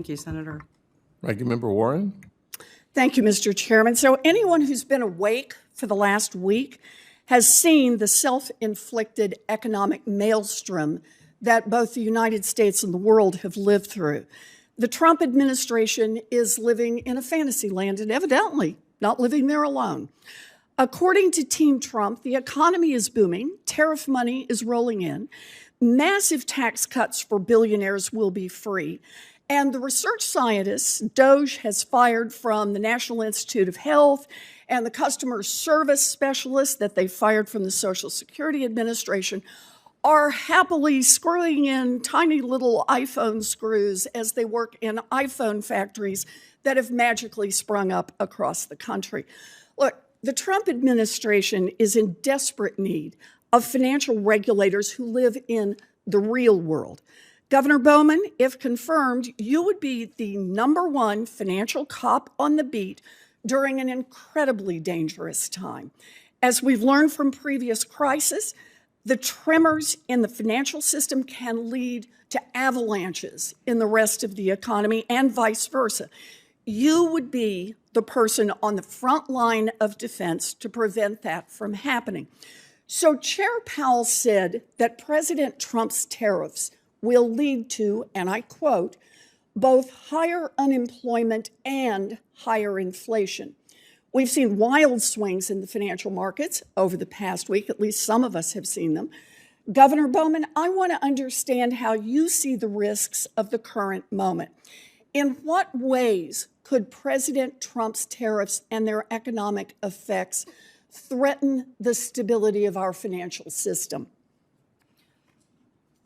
Thank you, Senator. Ranking Member Warren. Thank you, Mr. Chairman. So anyone who's been awake for the last week has seen the self-inflicted economic maelstrom that both the United States and the world have lived through. The Trump administration is living in a fantasy land and evidently not living there alone. According to Team Trump, the economy is booming, tariff money is rolling in, massive tax cuts for billionaires will be free, and the research scientists DOGE has fired from the National Institute of Health and the customer service specialists that they fired from the Social Security Administration are happily screwing in tiny little iPhone screws as they work in iPhone factories that have magically sprung up across the country. Look, the Trump administration is in desperate need of financial regulators who live in the real world. Governor Bowman, if confirmed, you would be the #1 financial cop on the beat during an incredibly dangerous time. As we've learned from previous crises, the tremors in the financial system can lead to avalanches in the rest of the economy and vice versa. You would be the person on the front line of defense to prevent that from happening. So Chair Powell said that President Trump's tariffs will lead to, and I quote, both higher unemployment and higher inflation. We've seen wild swings in the financial markets over the past week, at least some of us have seen them. Governor Bowman, I want to understand how you see the risks of the current moment. In what ways could President Trump's tariffs and their economic effects threaten the stability of our financial system?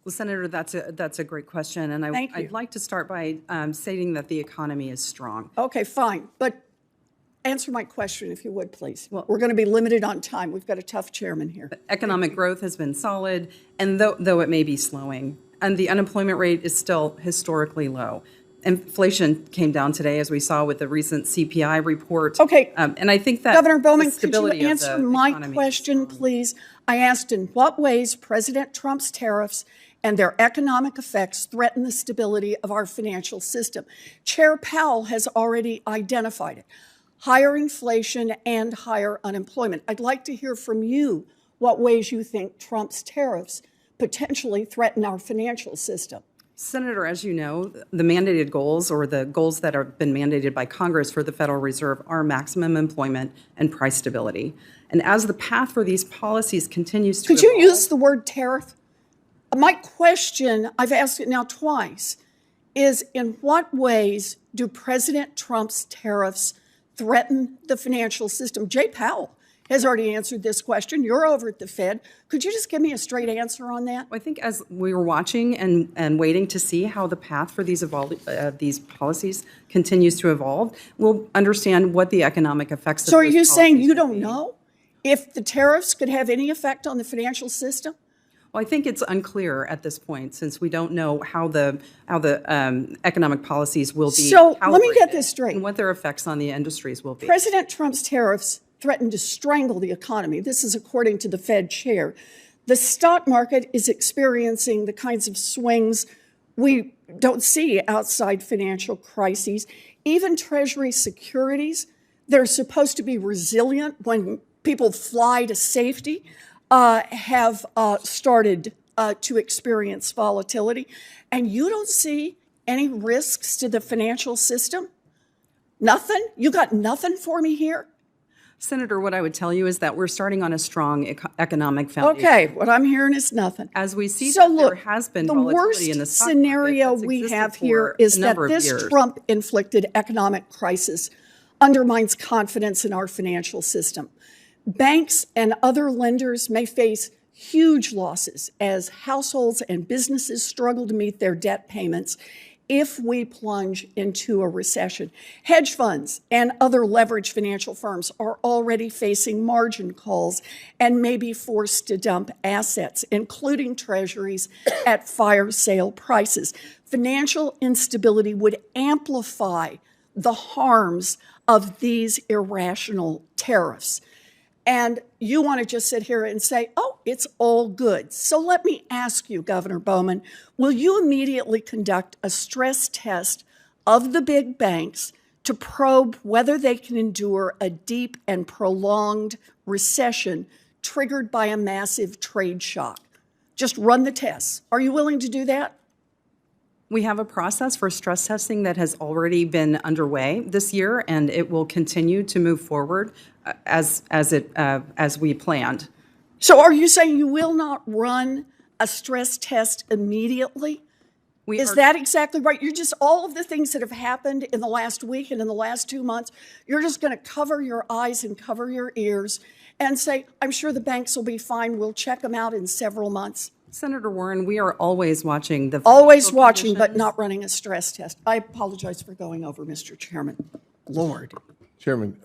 Well, Senator, that's a great question, and I'd like to start by stating that the economy is strong. Okay, fine, but answer my question if you would, please. Well, we're going to be limited on time. We've got a tough chairman here. Economic growth has been solid, and though it may be slowing, and the unemployment rate is still historically low. Inflation came down today, as we saw with the recent CPI report. Okay, and I think that Governor Bowman, could you answer my question, please? I asked in what ways President Trump's tariffs and their economic effects threaten the stability of our financial system. Chair Powell has already identified it. Higher inflation and higher unemployment. I'd like to hear from you what ways you think Trump's tariffs potentially threaten our financial system. Senator, as you know, the mandated goals, or the goals that have been mandated by Congress for the Federal Reserve, are maximum employment and price stability. And as the path for these policies continues to evolve— Could you use the word tariff? My question, I've asked it now twice, is in what ways do President Trump's tariffs threaten the financial system? Jay Powell has already answered this question. You're over at the Fed. Could you just give me a straight answer on that? Well, I think as we were watching and waiting to see how the path for these policies continues to evolve, we'll understand what the economic effects of So are you saying you don't know if the tariffs could have any effect on the financial system? Well, I think it's unclear at this point, since we don't know how the economic policies will be. So let me get this straight. And what their effects on the industries will be. President Trump's tariffs threaten to strangle the economy. This is according to the Fed chair. The stock market is experiencing the kinds of swings we don't see outside financial crises. Even Treasury securities, they're supposed to be resilient when people fly to safety, have started to experience volatility. And you don't see any risks to the financial system? Nothing? You got nothing for me here? Senator, what I would tell you is that we're starting on a strong economic foundation. Okay, what I'm hearing is nothing. As we see, so look, there has been the volatility in the worst stock scenario market we have here is that this Trump-inflicted economic crisis undermines confidence in our financial system. Banks and other lenders may face huge losses as households and businesses struggle to meet their debt payments if we plunge into a recession. Hedge funds and other leveraged financial firms are already facing margin calls and may be forced to dump assets, including treasuries, at fire sale prices. Financial instability would amplify the harms of these irrational tariffs. And you want to just sit here and say, oh, it's all good. So let me ask you, Governor Bowman, will you immediately conduct a stress test of the big banks to probe whether they can endure a deep and prolonged recession triggered by a massive trade shock. Just run the tests. Are you willing to do that? We have a process for stress testing that has already been underway this year, and it will continue to move forward as we planned. So are you saying you will not run a stress test immediately? Is that exactly right? You're just, all of the things that have happened in the last week and in the last 2 months, you're just going to cover your eyes and cover your ears and say, I'm sure the banks will be fine. We'll check them out in several months. Senator Warren, we are always watching the Always financial watching, but conditions. not running a stress test. I apologize for going over, Mr. Chairman. Lord. Chairman,